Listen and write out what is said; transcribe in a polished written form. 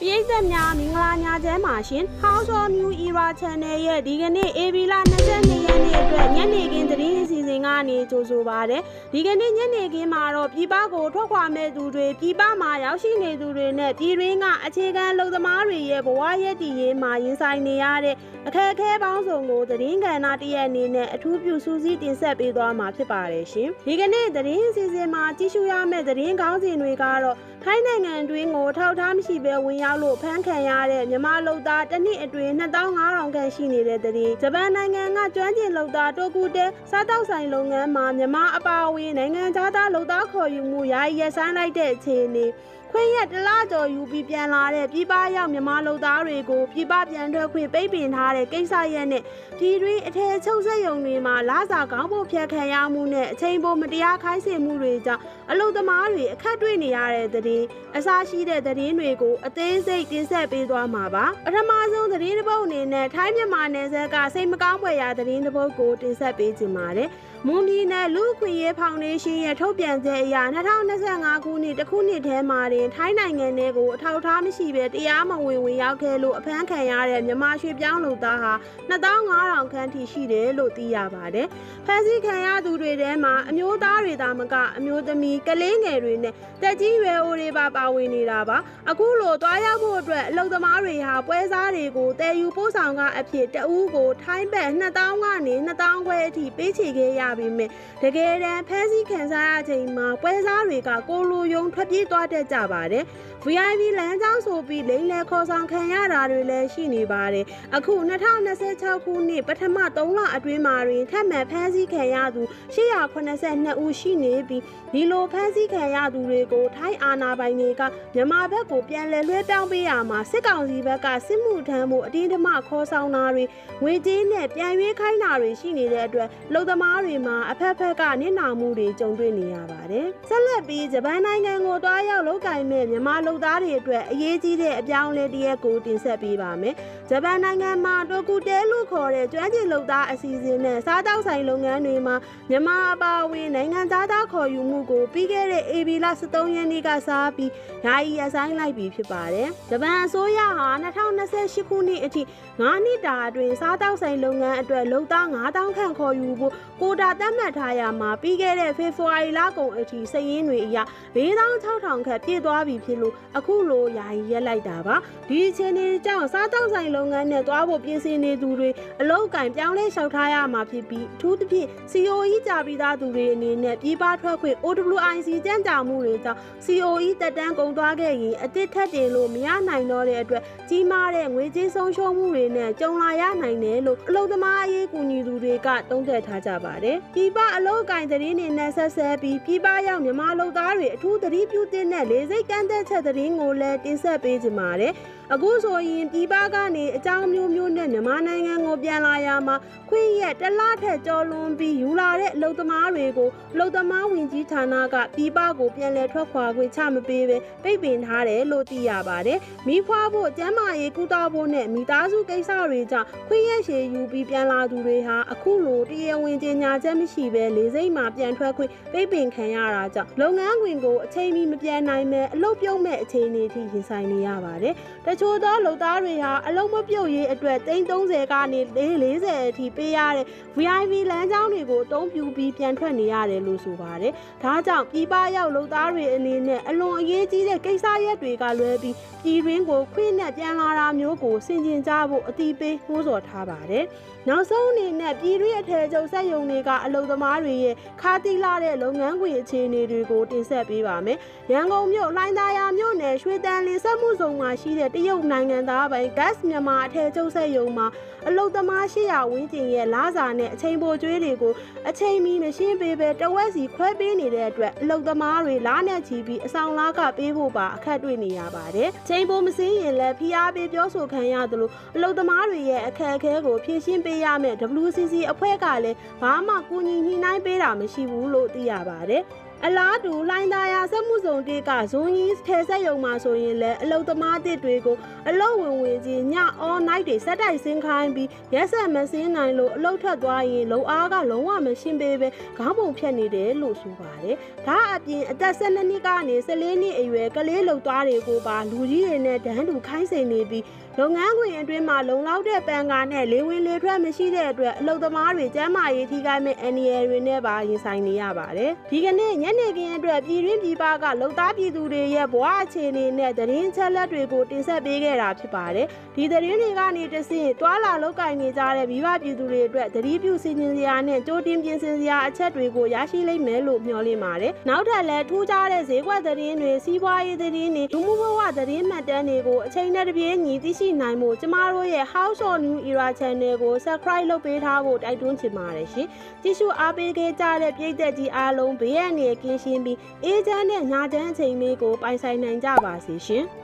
ပြည်သက်များမင်္ဂလာညချမ်းပါရှင် House of New Era Channel ရဲ့ဒီကနေ့ AB လ22ရက်နေ့အတွက်ညနေခင်းသတင်းအစီအစဉ်ကနေကြိုဆိုပါရစေဒီကနေ့ညနေခင်းမှာတော့ပြည်ပကိုထွက်ခွာမဲ့သူတွေပြည်ပမှာရောက်ရှိနေသူတွေနဲ့ပြည်တွင်းကအခြေခံအလုပ်သမားတွေရဲ့ဘဝရပ်တည်ရေးမှာရင်ဆိုင်နေရတဲ့အခက်အခဲပေါင်းစုံကိုသတင်းကဏ္ဍတစ်ရက်အနေနဲ့အထူးပြုစူးစီးတင်ဆက်ပေးသွားမှာဖြစ်ပါတယ်ရှင်ဒီကနေ့သတင်းအစီအစဉ်မှာကြည့်ရှုရမယ့်သတင်းကောင်းစဉ်တွေကတော့ထိုင်းနိုင်ငံတွင်းကိုထောက်ထားမရှိဘဲဝင်ရောက်လို့ဖမ်းခံရတဲ့မြန်မာလုပ်သားတစ်နှစ်အတွင်း2500ခန့်ရှိနေတဲ့သတင်းဂျပန်နိုင်ငံကကျွမ်းကျင်လုပ်သားတိုကူတဲစားတောက်ဆိုင်လုပ်ငန်းမှာမြန်မာအပါအဝင်နိုင်ငံသားလုပ်သားခေါ်ယူမှုယာယီရပ်ဆိုင်းလိုက်တဲ့အခြေအနေခွင့်ရတလားကျော်ယူပြီးပြန်လာတဲ့ပြည်ပရောက်မြန်မာလုပ်သားတွေကိုပြည်ပပြန်ထွက်ခွင့်ပိတ်ပင်ထားတဲ့ကိစ္စရပ်နဲ့ပြည်တွင်းအထည်ချုပ်စက်ရုံတွေမှာလစာကောင်းဖို့ဖျက်ခံရမှုနဲ့အချိန်ပိုမတရားခိုင်းစေမှုတွေကြောင့်အလုပ်သမားတွေအခက်တွေ့နေရတဲ့သတင်းအစားရှိတဲ့သတင်းတွေကိုအသေးစိတ်တင်ဆက်ပေးသွားမှာပါပထမဆုံးသတင်းတစ်ပုဒ်အနေနဲ့ထိုင်းမြန်မာနယ်စပ်ကစိတ်မကောင်းဖွယ်ရာသတင်းတစ်ပုဒ်ကိုတင်ဆက်ပေးချင်ပါတယ်မွန်ပြည်နယ်လူ့အခွင့်အရေးဖောင်ဒေးရှင်းရဲ့ထုတ်ပြန်ချက်အရ2025ခုနှစ်တစ်ခုနှစ်ထဲမှာတင်ထိုင်းနိုင်ငံထဲကိုအထောက်အထားမရှိဘဲတရားမဝင်ဝင်ရောက်ခဲ့လို့အဖမ်းခံရတဲ့မြန်မာရွှေပြောင်းလုပ်သားဟာ2500ခန့်ထိရှိတယ်လို့သိရပါတယ်။ဖမ်းဆီးခံရသူတွေထဲမှာအမျိုးသားတွေသာမကအမျိုးသမီးကလေးငယ်တွေနဲ့တက်ကြီးရွယ်အိုတွေပါဝင်နေတာပါ။အခုလိုတွားရောက်ဖို့အတွက်အလုပ်သမားတွေဟာပွဲစားတွေကိုတည်ယူပို့ဆောင်ကအဖြစ်တအူးကိုထိုင်းဘတ်2000ကနေ2000ခွဲအထိပေးချေခဲ့ရပေမဲ့တကယ်တမ်းဖမ်းဆီးခံစားရချိန်မှာပွဲစားတွေကကိုလိုယုံထွက်ပြေးသွားတတ်ကြပါတယ်။ VIP လမ်းကြောင်းဆိုပြီးလိမ့်လဲခေါ်ဆောင်ခံရတာတွေလည်းရှိနေပါတယ်။အခု2026ခုနှစ်ပထမ3လအတွင်းမှာတွင်ထပ်မံဖမ်းဆီးခံရသူ882ဦးရှိနေပြီးဒီလိုဖမ်းဆီးခံရသူတွေကိုထိုင်းအာဏာပိုင်တွေကမြန်မာဘက်ကိုပြန်လည်လွှဲပြောင်းပေးရမှာစစ်ကောင်စီဘက်ကစစ်မှုထမ်းမှုအတင်းအဓမ္မခေါ်ဆောင်တာတွေငွေကြေးနဲ့ပြန်ရွေးခိုင်းတာတွေရှိနေတဲ့အတွက်လူသမားတွေမှာအဖက်ဖက်ကနစ်နာမှုတွေကြုံတွေ့နေရပါတယ်။ဆက်လက်ပြီးဂျပန်နိုင်ငံကိုတွားရောက်လုပ်ကိုင်မဲ့မြန်မာလုပ်သားတွေအတွက်အရေးကြီးတဲ့အပြောင်းအလဲတစ်ရပ်ကိုတင်ဆက်ပေးပါမယ်။ဂျပန်နိုင်ငံမှာတိုကူတဲလို့ခေါ်တဲ့ကျွမ်းကျင်လုပ်သားအစီအစဉ်နဲ့စားတောက်ဆိုင်လုပ်ငန်းတွေမှာမြန်မာအပါအဝင်နိုင်ငံသားခေါ်ယူမှုကိုပြီးခဲ့တဲ့ AB လ23ရက်နေ့ကစပြီးယာယီရပ်ဆိုင်းလိုက်ပြီဖြစ်ပါတယ်။ဂျပန်အစိုးရဟာ2028ခုနှစ်အထိ9နှစ်တာအတွင်းစားတောက်ဆိုင်လုပ်ငန်းအတွက်လုပ်သား9000ခန့်ခေါ်ယူဖို့ကိုတာသတ်မှတ်ထားရမှာပြီးခဲ့တဲ့ဖေဖော်ဝါရီလကုန်အထိစည်ရင်းတွေအရ4600ခန့်ပြည့်သွားပြီဖြစ်လို့အခုလိုယာယီရက်လိုက်တာပါဒီအခြေအနေကြောင့်စားတောက်ဆိုင်လုပ်ငန်းနဲ့တွားဖို့ပြင်ဆင်နေသူတွေအလုပ်ကင်ပြောင်းလဲလျှောက်ထားရမှာဖြစ်ပြီးအထူးသဖြင့် COE ကြာပြီးသားသူတွေအနေနဲ့ပြည်ပထွက်ခွင့် OWIC ကြံ့ကြာမှုတွေကြောင့် COE တက်တန်းကုန်သွားခဲ့ရင်အသစ်ထပ်တင်လို့မရနိုင်တော့တဲ့အတွက်ကြီးမားတဲ့ငွေကြေးဆုံးရှုံးမှုတွေနဲ့ကြုံလာရနိုင်တယ်လို့အလုပ်သမားအရေးကူညီသူတွေကသုံးသပ်ထားကြပါတယ်ပြည်ပအလုပ်ကင်သတင်းတွေနဲ့ဆက်ဆက်ပြီးပြည်ပရောက်မြန်မာလုပ်သားတွေအထူးသတိပြုသင့်တဲ့လေစိတ်ကန့်သက်ချက်သတင်းကိုလည်းတင်ဆက်ပေးကြပါမယ်အခုဆိုရင်ပြည်ပကနေအကြောင်းမျိုးမျိုးနဲ့မြန်မာနိုင်ငံကိုပြန်လာရမှာခွင့်ရတလားထက်ကျော်လွန်ပြီးယူလာတဲ့အလုပ်သမားတွေကိုအလုပ်သမားဝင်ကြီးဌာနကပြည်ပကိုပြန်လည်ထွက်ခွာခွင့်ချမပေးပဲပိတ်ပင်ထားတယ်လို့သိရပါတယ်။မိဖွားဖို့ကျန်းမာရေးကုသဖို့နဲ့မိသားစုကိစ္စတွေကြောင့်ခွင့်ရရှည်ယူပြီးပြန်လာသူတွေဟာအခုလိုတရားဝင်ကြေညာချက်မရှိပဲလေစိတ်မှာပြန်ထွက်ခွင့်ပိတ်ပင်ခံရတာကြောင့်လုပ်ငန်းခွင်ကိုအချိန်မီမပြန်နိုင်ပဲအလုပ်ပြုတ်မဲ့အခြေအနေထိရင်ဆိုင်နေရပါတယ်။တချို့သောလုပ်သားတွေဟာအလုပ်မပြုတ်ရေးအတွက်30ကနေ40အထိပေးရတဲ့ VIP လမ်းကြောင်းတွေကိုအသုံးပြုပြီးပြန်ထွက်နေရတယ်လို့ဆိုပါတယ်။ဒါကြောင့်ပြည်ပရောက်လုပ်သားတွေအနေနဲ့အလွန်အရေးကြီးတဲ့ကိစ္စရပ်တွေကလွဲပြီးပြည်တွင်းကိုခွင့်နဲ့ပြန်လာတာမျိုးကိုဆင်ခြင်ကြဖို့အတိပေးနှိုးဆော်ထားပါတယ်။နောက်ဆုံးအနေနဲ့ပြည်တွင်းအထည်ချုပ်စက်ရုံတွေကအလုပ်သမားတွေရဲ့ခါတိလာတဲ့လုပ်ငန်းခွင်အခြေအနေတွေကိုတင်ဆက်ပေးပါမယ်။ရန်ကုန်မြို့လှိုင်သာယာမြို့နယ်ရွှေတန်လင်းစက်မှုဇုံမှာရှိတဲ့တရုတ်နိုင်ငံသားပိုင် Gas မြန်မာအထည်ချုပ်စက်ရုံမှာအလုပ်သမား800ဝန်းကျင်ရဲ့လစာနဲ့အချိန်ပိုကျွေးတွေကိုအချိန်မီမရှင်းပေးပဲတဝက်စီခွဲပေးနေတဲ့အတွက်အလုပ်သမားတွေလားနဲ့ချီပြီးအဆောင်လားကပေးဖို့ပါအခက်တွေ့နေရပါတယ်။ချိန်ပိုမစင်းရင်လည်းဖိအားပေးပြောဆိုခံရတယ်လို့အလုပ်သမားတွေရဲ့အခက်အခဲကိုဖြေရှင်းပေးရမယ့် WCC အဖွဲ့ကလည်းဘာမှကူညီညှိနှိုင်းပေးတာမရှိဘူးလို့သိရပါတယ်။ အလားတူလိုင်းသားရဆက်မှုစုံတေကဇွန်ကြီးထဲဆက်ယုံမှာဆိုရင်လည်းအလုသမားတစ်တွေကိုအလုဝင်ချင်းည all night တွေစက်တိုက်ဆင်းခိုင်းပြီးရက်ဆက်မစင်းနိုင်လို့အလုထွက်သွားရင်လုံအားကလုံးဝမရှင်းပေးပဲခေါင်းပုံဖြတ်နေတယ်လို့ဆိုပါတယ်။ဒါအပြင်အသက်12နှစ်ကနေ14နှစ်အရွယ်ကလေးလုံသွားတွေကိုပါလူကြီးတွေနဲ့တန်းတူခိုင်းစိန်နေပြီးလုပ်ငန်းခွင်အတွင်းမှာလုံလောက်တဲ့ပန်ကာနဲ့လေဝင်လေထွက်မရှိတဲ့အတွက်အလုပ်သမားတွေကျန်းမာရေးထိခိုက်မဲ့အန္တရာယ်တွေနဲ့ပါရင်ဆိုင်နေရပါတယ်။ဒီကနေ့ညနေခင်းအတွက်ပြည်တွင်းပြည်ပကလုံသားပြည်သူတွေရဲ့ဘဝအခြေအနေနဲ့သတင်းချက်လက်တွေကိုတင်ဆက်ပေးခဲ့တာဖြစ်ပါတယ်။ဒီသတင်းတွေကနေတဆင့်တွာလာလောက်ကင်နေကြတဲ့မိဘပြည်သူတွေအတွက်သတိပြုစီစဉ်စရာနဲ့ကြိုတင်ပြင်ဆင်စရာအချက်တွေကိုရရှိလိမ့်မယ်လို့မျှော်လင့်ပါတယ်။နောက်ထပ်လည်းထူးခြားတဲ့ဈေးကွက်သတင်းတွေစီးပွားရေးသတင်းတွေလူမှုဘဝသတင်းမှတ်တမ်းတွေကိုအချိန်နဲ့တပြေးညီသိရှိနိုင်မှုကျမတို့ရဲ့ House of New Era Channel ကို Subscribe လုပ်ပေးထားဖို့တိုက်တွန်းချင်ပါတယ်ရှင်။ကြည့်ရှုအားပေးခဲ့ကြတဲ့ပရိသတ်ကြီးအားလုံးဘေးရန်တွေကင်းရှင်းပြီးအေးချမ်းတဲ့ညချမ်းအချိန်လေးကိုပိုင်ဆိုင်နိုင်ကြပါစေရှင်။